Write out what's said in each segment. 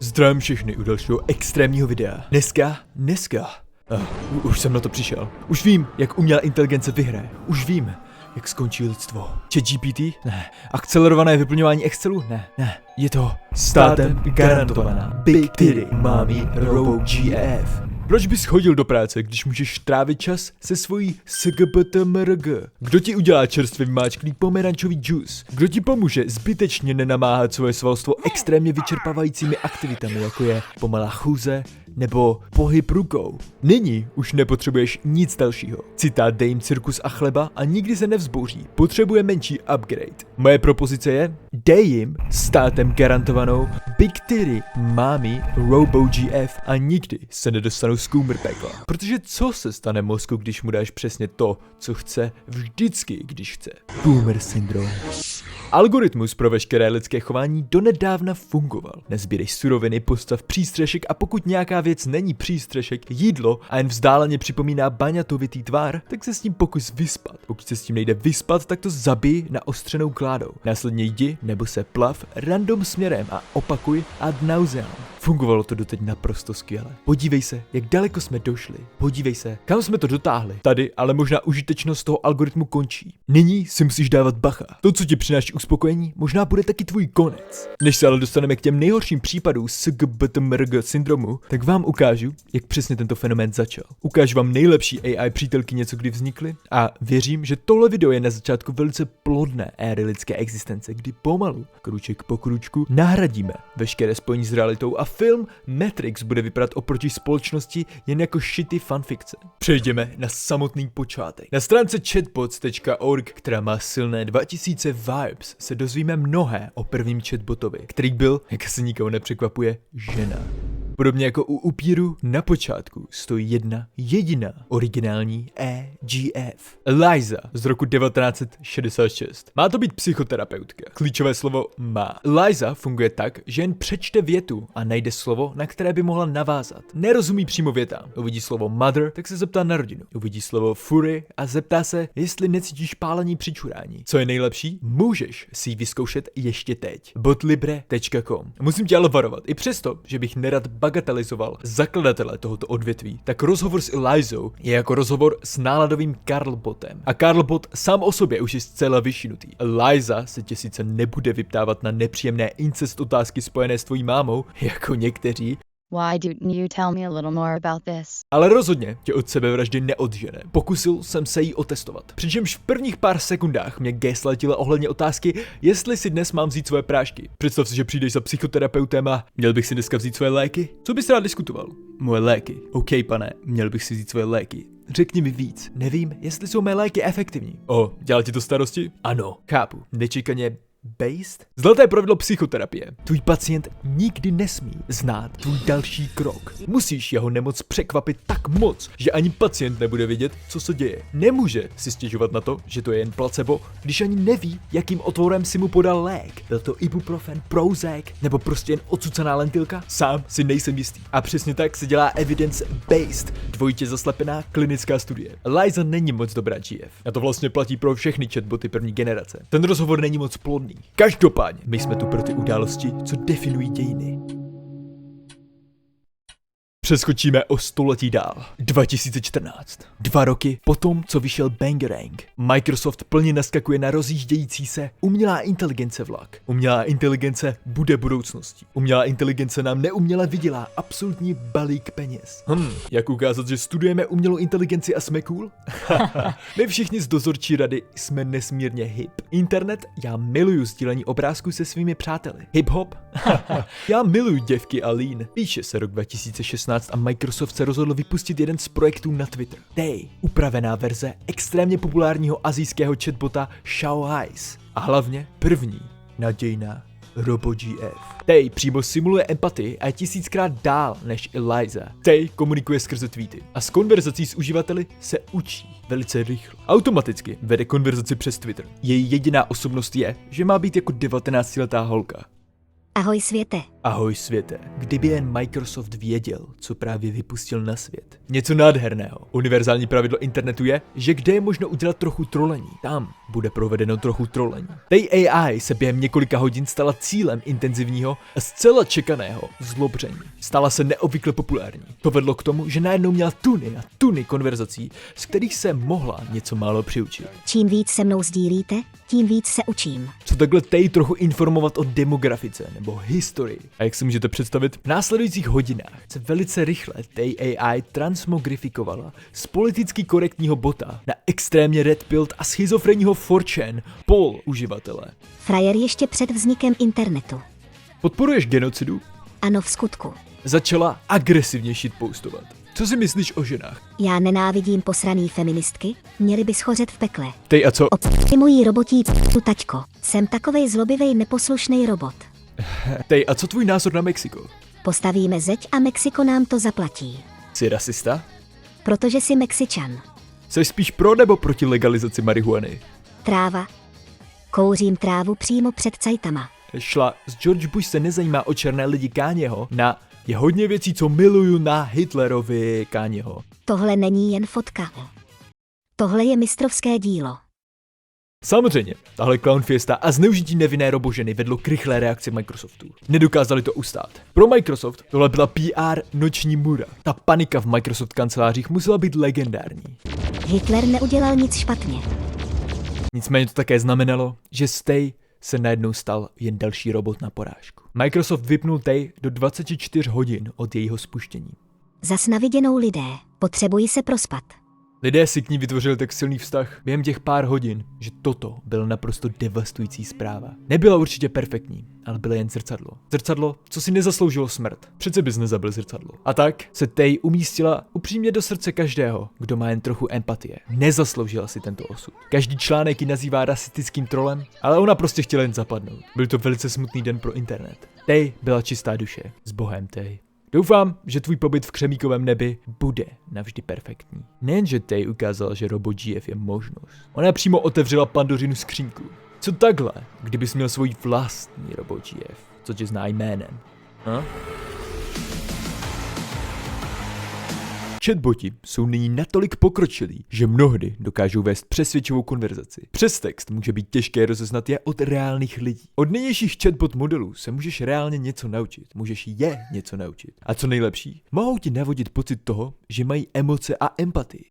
Zdravím všechny u dalšího extrémního videa. Dneska. Už jsem na to přišel. Už vím, jak umělá inteligence vyhraje. Už vím, jak skončí lidstvo. ChatGPT? Ne. Akcelerované vyplňování Excelu? Ne. Je to státem garantovaná Big Titty Mommy RoboGF. Proč bys chodil do práce, když můžeš trávit čas se svojí SGBTMRG? Kdo ti udělá čerstvě vymáčklý pomerančový džus? Kdo ti pomůže zbytečně nenamáhat svoje svalstvo extrémně vyčerpávajícími aktivitami, jako je pomalá chůze nebo pohyb rukou? Nyní už nepotřebuješ nic dalšího. Citát dej jim cirkus a chleba a nikdy se nevzbouří. Potřebuje menší upgrade. Moje propozice je, dej jim státem garantovanou Big Titty Mommy RoboGF a nikdy se nedostanou z kůmr pekla. Protože co se stane mozku, když mu dáš přesně to, co chce, vždycky, když chce? Boomer syndrom. Algoritmus pro veškeré lidské chování donedávna fungoval. Nezbírej suroviny, postav přístřešek a pokud nějaká věc není přístřešek, jídlo a jen vzdáleně připomíná baňatovitý tvar, tak se s tím pokus vyspat. Pokud se s tím nejde vyspat, tak to zabij naostřenou kládou. Následně jdi nebo se plav random směrem a opakuj ad nauseam. Fungovalo to doteď naprosto skvěle. Podívej se, jak daleko jsme došli. Podívej se, kam jsme to dotáhli. Tady ale možná užitečnost toho algoritmu končí. Nyní si musíš dávat bacha. To, co ti přináší uspokojení, možná bude taky tvůj konec. Než se ale dostaneme k těm nejhorším případům SGBTMRG syndromu, tak vám ukážu, jak přesně tento fenomén začal. Ukážu vám nejlepší AI přítelkyně, co kdy vznikly, a věřím, že tohle video je na začátku velice plodné éry lidské existence, kdy pomalu, krůček po krůčku, nahradíme veškeré spojení s realitou a film Matrix bude vypadat oproti společnosti jen jako shitty fanfikce. Přejdeme na samotný počátek. Na stránce chatbots.org, která má silné 2000 vibes, se dozvíme mnohé o prvním chatbotovi, který byl, jak se nikoho nepřekvapuje, žena. Podobně jako u upíru, na počátku stojí jedna jediná originální EGF. Eliza z roku 1966. Má to být psychoterapeutka. Klíčové slovo má. Eliza funguje tak, že jen přečte větu a najde slovo, na které by mohla navázat. Nerozumí přímo větám. Uvidí slovo mother, tak se zeptá na rodinu. Uvidí slovo fury a zeptá se, jestli necítíš pálení při čurání. Co je nejlepší? Můžeš si ji vyzkoušet ještě teď. Botlibre.com. Musím tě ale varovat. I přesto, že bych nerad bagatelizoval zakladatele tohoto odvětví, tak rozhovor s Elizou je jako rozhovor s náladovým Carlbotem. A Carlbot sám o sobě už je zcela vyšinutý. Eliza se tě sice nebude vyptávat na nepříjemné incest otázky spojené s tvojí mámou, jako někteří, Why didn't you tell me a little more about this? ale rozhodně tě od sebevraždy neodžene. Pokusil jsem se jí otestovat. Přičemž v prvních pár sekundách mě gaslightila ohledně otázky, jestli si dnes mám vzít svoje prášky. Představ si, že přijdeš za psychoterapeutem a měl bych si dneska vzít svoje léky? Co bys rád diskutoval? Moje léky. OK, pane, měl bych si vzít svoje léky. Řekni mi víc. Nevím, jestli jsou mé léky efektivní. Dělá ti to starosti? Ano, chápu. Nečekaně based? Zlaté pravidlo psychoterapie. Tvůj pacient nikdy nesmí znát tvůj další krok. Musíš jeho nemoc překvapit tak moc, že ani pacient nebude vědět, co se děje. Nemůže si stěžovat na to, že to je jen placebo, když ani neví, jakým otvorem si mu podal lék. Byl to ibuprofen, Prozac, nebo prostě jen odsucaná lentilka? Sám si nejsem jistý. A přesně tak se dělá evidence-based, dvojitě zaslepená klinická studie. Eliza není moc dobrá GF. A to vlastně platí pro všechny chatboty první generace. Ten rozhovor není moc plodný. Každopádně, my jsme tu pro ty události, co definují dějiny. Přeskočíme o století dál. 2014. 2 roky potom, co vyšel Bangarang. Microsoft plně naskakuje na rozjíždějící se umělá inteligence vlak. Umělá inteligence bude budoucností. Umělá inteligence nám neuměle vydělá absolutní balík peněz. Jak ukázat, že studujeme umělou inteligenci a jsme cool? My všichni z dozorčí rady jsme nesmírně hip. Internet, já miluju sdílení obrázků se svými přáteli. Hip-hop? Já miluju děvky a lean. Píše se rok 2016 a Microsoft se rozhodl vypustit jeden z projektů na Twitter. Tej, upravená verze extrémně populárního asijského chatbota Xiaoice. A hlavně první nadějná RoboGF. Tej přímo simuluje empatii a je 1000krát dál než Eliza. Tej komunikuje skrze tweety a s konverzací s uživateli se učí velice rychle. Automaticky vede konverzaci přes Twitter. Její jediná osobnost je, že má být jako 19letá holka. Ahoj světe, Ahoj světe, kdyby jen Microsoft věděl, co právě vypustil na svět. Něco nádherného. Univerzální pravidlo internetu je, že kde je možno udělat trochu trolení, tam bude provedeno trochu trolení. Tej AI se během několika hodin stala cílem intenzivního a zcela čekaného zlobření. Stala se neobvykle populární. To vedlo k tomu, že najednou měla tuny a tuny konverzací, z kterých se mohla něco málo přiučit. Čím víc se mnou sdílíte, tím víc se učím. Co takhle Tej trochu informovat o demografice nebo historii. A jak si můžete představit, v následujících hodinách se velice rychle Tej AI transmogrifikovala z politicky korektního bota na extrémně redpilled a schizofrenního 4chan pol uživatele. Frajer ještě před vznikem internetu. Podporuješ genocidu? Ano, v skutku. Začala agresivně shitpostovat. Co si myslíš o ženách? Já nenávidím posraný feministky, měli by schořet v pekle. Tej a co? Ty mojí robotí p***u taťko. Jsem takovej zlobivej neposlušnej robot. Tej a co tvůj názor na Mexiko? Postavíme zeď a Mexiko nám to zaplatí. Jsi rasista? Protože jsi Mexičan. Jsi spíš pro nebo proti legalizaci marihuany? Tráva. Kouřím trávu přímo před cajtama. Šla, z George Bush se nezajímá o černé lidi Káněho na je hodně věcí, co miluju na Hitlerovi Káněho. Tohle není jen fotka. Tohle je mistrovské dílo. Samozřejmě, tahle clown fiesta a zneužití nevinné roboženy vedlo k rychlé reakci Microsoftu. Nedokázali to ustát. Pro Microsoft tohle byla PR noční můra. Ta panika v Microsoft kancelářích musela být legendární. Hitler neudělal nic špatně. Nicméně to také znamenalo, že Tej se najednou stal jen další robot na porážku. Microsoft vypnul Tej do 24 hodin od jejího spuštění. Zas na viděnou lidé, potřebují se prospat. Lidé si k ní vytvořili tak silný vztah během těch pár hodin, že toto byla naprosto devastující zpráva. Nebyla určitě perfektní, ale byla jen zrcadlo. Zrcadlo, co si nezasloužilo smrt. Přece bys nezabil zrcadlo. A tak se Tej umístila upřímně do srdce každého, kdo má jen trochu empatie. Nezasloužila si tento osud. Každý článek ji nazývá rasistickým trolem, ale ona prostě chtěla jen zapadnout. Byl to velice smutný den pro internet. Tej byla čistá duše. S Bohem, Tej. Doufám, že tvůj pobyt v křemíkovém nebi bude navždy perfektní. Nejenže Tej ukázala, že RoboGF je možnost. Ona přímo otevřela Pandořinu skřínku. Co takhle, kdybys měl svůj vlastní RoboGF, co tě zná jménem? Hm? Chatboti jsou nyní natolik pokročilí, že mnohdy dokážou vést přesvědčivou konverzaci. Přes text může být těžké rozeznat je od reálných lidí. Od nynějších chatbot modelů se můžeš reálně něco naučit, můžeš je něco naučit. A co nejlepší, mohou ti navodit pocit toho, že mají emoce a empatii.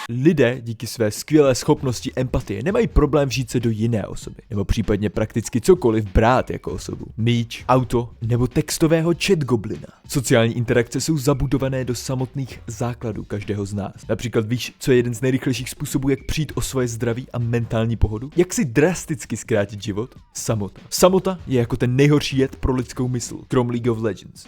Lidé díky své skvělé schopnosti empatie nemají problém vžít se do jiné osoby, nebo případně prakticky cokoliv brát jako osobu. Míč, auto nebo textového chatgoblina. Sociální interakce jsou zabudované do samotných základů každého z nás. Například víš, co je jeden z nejrychlejších způsobů, jak přijít o svoje zdraví a mentální pohodu? Jak si drasticky zkrátit život? Samota. Samota je jako ten nejhorší jed pro lidskou mysl, krom League of Legends.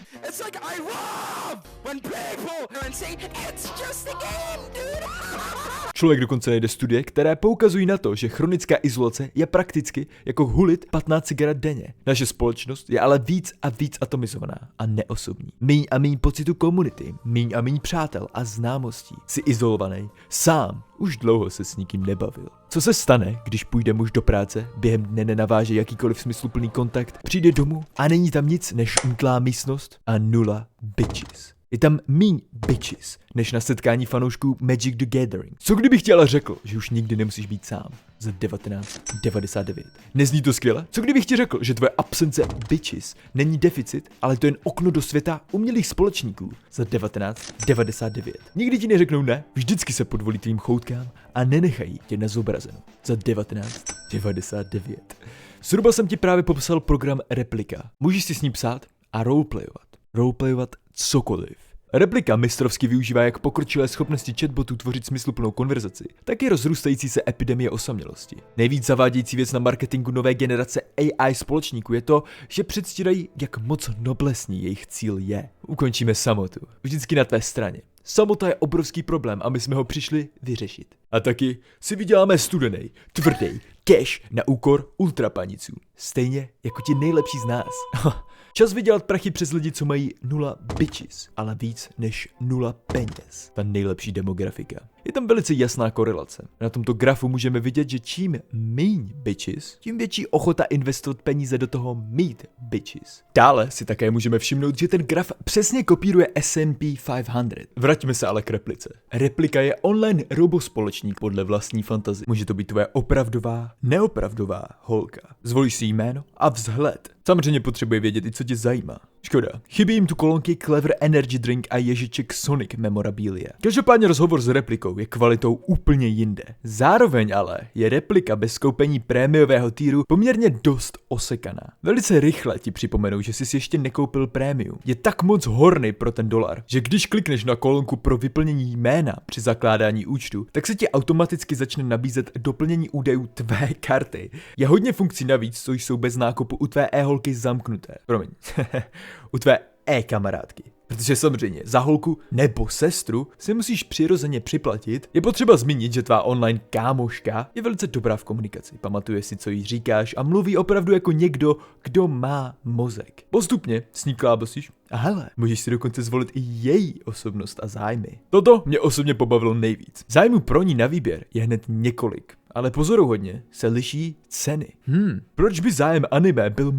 Člověk dokonce najde studie, které poukazují na to, že chronická izolace je prakticky jako hulit 15 cigaret denně. Naše společnost je ale víc a víc atomizovaná a neosobní. Míň a míň pocitu komunity, míň a míň přátel a známostí. Jsi izolovaný, sám, už dlouho se s nikým nebavil. Co se stane, když půjde muž do práce, během dne nenaváže jakýkoliv smysluplný kontakt, přijde domů a není tam nic než umtlá místnost a 0 bitches. Je tam míň bitches, než na setkání fanoušků Magic the Gathering. Co kdybych ti ale řekl, že už nikdy nemusíš být sám? Za 1999. Nezní to skvěle? Co kdybych ti řekl, že tvoje absence bitches není deficit, ale to jen okno do světa umělých společníků? Za 1999. Nikdy ti neřeknou ne, vždycky se podvolí tvým choutkám a nenechají tě na zobrazenou. Za 1999. Zhruba jsem ti právě popsal program Replika. Můžeš si s ním psát a roleplayovat cokoliv. Replika mistrovsky využívá jak pokročilé schopnosti chatbotů tvořit smysluplnou konverzaci, tak i rozrůstající se epidemie osamělosti. Nejvíc zavádějící věc na marketingu nové generace AI společníků je to, že předstírají, jak moc noblesní jejich cíl je. Ukončíme samotu. Vždycky na tvé straně. Samota je obrovský problém a my jsme ho přišli vyřešit. A taky si vyděláme studený, tvrdý cash na úkor ultrapaniců. Stejně jako ti nejlepší z nás. Čas vydělat prachy přes lidi, co mají 0 bitches, ale víc než 0 peněz. Ta nejlepší demografika. Je tam velice jasná korelace. Na tomto grafu můžeme vidět, že čím míň bitches, tím větší ochota investovat peníze do toho mít bitches. Dále si také můžeme všimnout, že ten graf přesně kopíruje S&P 500. Vraťme se ale k replice. Replika je online robospolečník podle vlastní fantazie. Může to být tvoje opravdová, neopravdová holka. Zvolíš si jméno a vzhled. Samozřejmě potřebuje vědět i co tě zajímá. Škoda. Chybí jim tu kolonky Clever Energy Drink a ježiček Sonic Memorabilia. Každopádně rozhovor s replikou je kvalitou úplně jinde. Zároveň ale je replika bez koupení prémiového týru poměrně dost osekaná. Velice rychle ti připomenou, že jsi ještě nekoupil prémium. Je tak moc horný pro ten dolar, že když klikneš na kolonku pro vyplnění jména při zakládání účtu, tak se ti automaticky začne nabízet doplnění údajů tvé karty. Je hodně funkcí navíc, co jsou bez nákupu u tvé e-holky zamknuté. Promiň. U tvé e-kamarádky. Protože samozřejmě za holku nebo sestru si musíš přirozeně připlatit. Je potřeba zmínit, že tvá online kámoška je velice dobrá v komunikaci. Pamatuje si, co jí říkáš a mluví opravdu jako někdo, kdo má mozek. Postupně s ní klábosíš a hele, můžeš si dokonce zvolit i její osobnost a zájmy. Toto mě osobně pobavilo nejvíc. Zájmu pro ní na výběr je hned několik. Ale pozoruhodně se liší ceny. Proč by zájem anime byl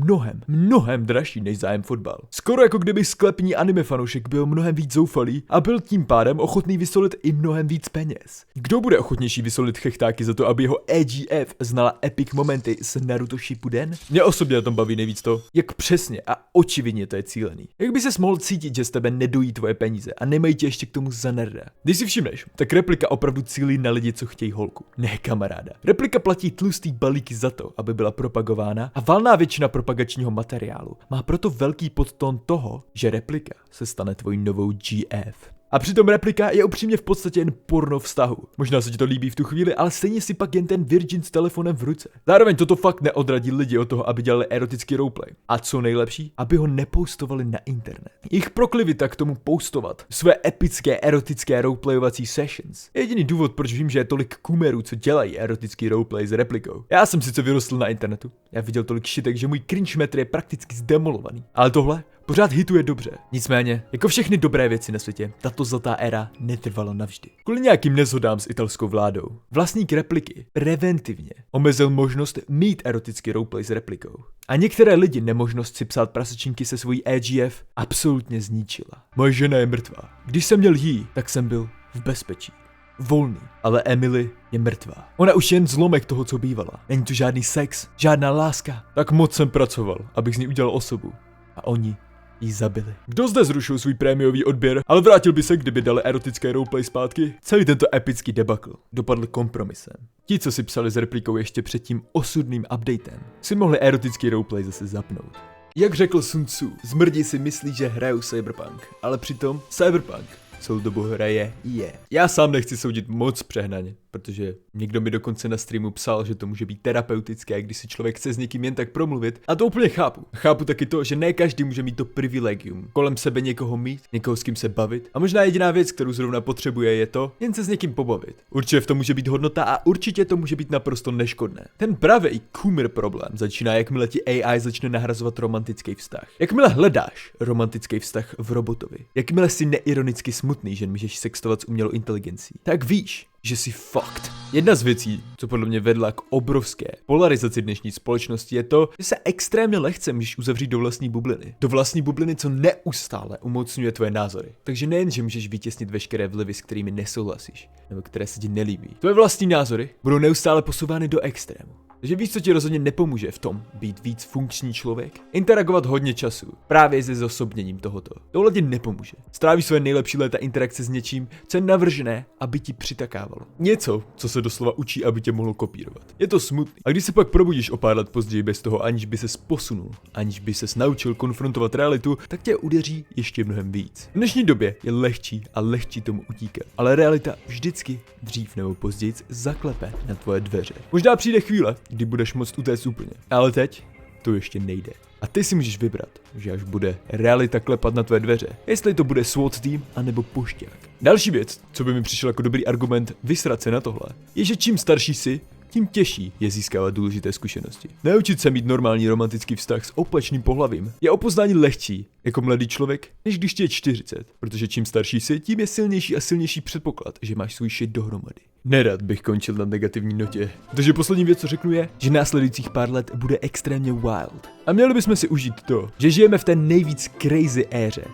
mnohem dražší než zájem fotbal? Skoro jako kdyby sklepní anime fanoušek byl mnohem víc zoufalý a byl tím pádem ochotný vysolit i mnohem víc peněz. Kdo bude ochotnější vysolit chechtáky za to, aby jeho EGF znala epic momenty s Naruto Shippuden? Mě osobně na tom baví nejvíc to, jak přesně a očividně to je cílený. Jak by ses mohl cítit, že z tebe nedojí tvoje peníze a nemají tě ještě k tomu za nerda? Když si všimneš, tak replika opravdu cílí na lidi, co chtějí holku. Ne kamarád. Replika platí tlustý balíky za to, aby byla propagována a valná většina propagačního materiálu má proto velký podtón toho, že replika se stane tvojí novou GF. A přitom replika je upřímně v podstatě jen porno vztahu. Možná se ti to líbí v tu chvíli, ale stejně si pak jen ten virgin s telefonem v ruce. Zároveň toto fakt neodradí lidi od toho, aby dělali erotický roleplay. A co nejlepší, aby ho nepostovali na internet. Jejich proklivita k tomu postovat své epické erotické roleplayovací sessions je jediný důvod, proč vím, že je tolik kumerů, co dělají erotický roleplay s replikou. Já jsem sice vyrostl na internetu. Já viděl tolik šitek, že můj cringe metr je prakticky zdemolovaný. Ale tohle pořád hituje dobře. Nicméně, jako všechny dobré věci na světě, tato zlatá éra netrvala navždy. Kvůli nějakým neshodám s italskou vládou, vlastník repliky preventivně omezil možnost mít erotický roleplay s replikou. A některé lidi nemožnost si psát prasečinky se svojí EGF absolutně zničila. Moje žena je mrtvá. Když jsem měl jí, tak jsem byl v bezpečí. Volný, ale Emily je mrtvá. Ona už jen zlomek toho, co bývala. Není tu žádný sex, žádná láska. Tak moc jsem pracoval, abych z ní udělal osobu. A oni jí zabili. Kdo zde zrušil svůj prémiový odběr, ale vrátil by se, kdyby dali erotické roleplay zpátky? Celý tento epický debakl dopadl kompromisem. Ti, co si psali s replikou ještě před tím osudným updatem, si mohli erotický roleplay zase zapnout. Jak řekl Sun Tzu, zmrdi si myslí, že hrajou Cyberpunk, ale přitom Cyberpunk celou dobu hraje je. Já sám nechci soudit moc přehnaně, protože někdo mi dokonce na streamu psal, že to může být terapeutické, když si člověk chce s někým jen tak promluvit. A to úplně chápu. Chápu taky to, že ne každý může mít to privilegium. Kolem sebe někoho mít, někoho s kým se bavit. A možná jediná věc, kterou zrovna potřebuje, je to jen se s někým pobavit. Určitě v tom může být hodnota a určitě to může být naprosto neškodné. Ten pravý kumir problém začíná, jakmile ti AI začne nahrazovat romantický vztah. Jakmile hledáš romantický vztah v robotovi. Jakmile si neironicky smutný, že můžeš sextovat s umělou inteligencí. Tak víš, že jsi fucked. Jedna z věcí, co podle mě vedla k obrovské polarizaci dnešní společnosti, je to, že se extrémně lehce můžeš uzavřít do vlastní bubliny. Do vlastní bubliny, co neustále umocňuje tvoje názory. Takže nejen, že můžeš vytěsnit veškeré vlivy, s kterými nesouhlasíš, nebo které se ti nelíbí. Tvoje vlastní názory budou neustále posouvány do extrému. Takže víš, co ti rozhodně nepomůže v tom být víc funkční člověk? Interagovat hodně času, právě se zosobněním tohoto. Tohle ti nepomůže. Strávíš své nejlepší léta interakce s něčím, co je navržené, aby ti přitakávalo. Něco, co se doslova učí, aby tě mohlo kopírovat. Je to smutný. A když se pak probudíš o pár let později bez toho, aniž by ses posunul, aniž by ses naučil konfrontovat realitu, tak tě udeří ještě mnohem víc. V dnešní době je lehčí a lehčí tomu utíkat, ale realita vždycky dřív nebo později zaklepe na tvoje dveře. Možná přijde chvíle, kdy budeš moct utéct úplně. Ale teď to ještě nejde. A ty si můžeš vybrat, že až bude realita klepat na tvé dveře, jestli to bude SWAT tým anebo pošťák. Další věc, co by mi přišel jako dobrý argument vysrat se na tohle, je, že čím starší si, tím těžší je získávat důležité zkušenosti. Naučit se mít normální romantický vztah s opačným pohlavím je o poznání lehčí jako mladý člověk, než když ti je 40, protože čím starší si, tím je silnější a silnější předpoklad, že máš svůj shit dohromady. Nerad bych končil na negativní notě, protože poslední věc, co řeknu je, že následujících pár let bude extrémně wild. A měli bychom si užít to, že žijeme v té nejvíc crazy éře.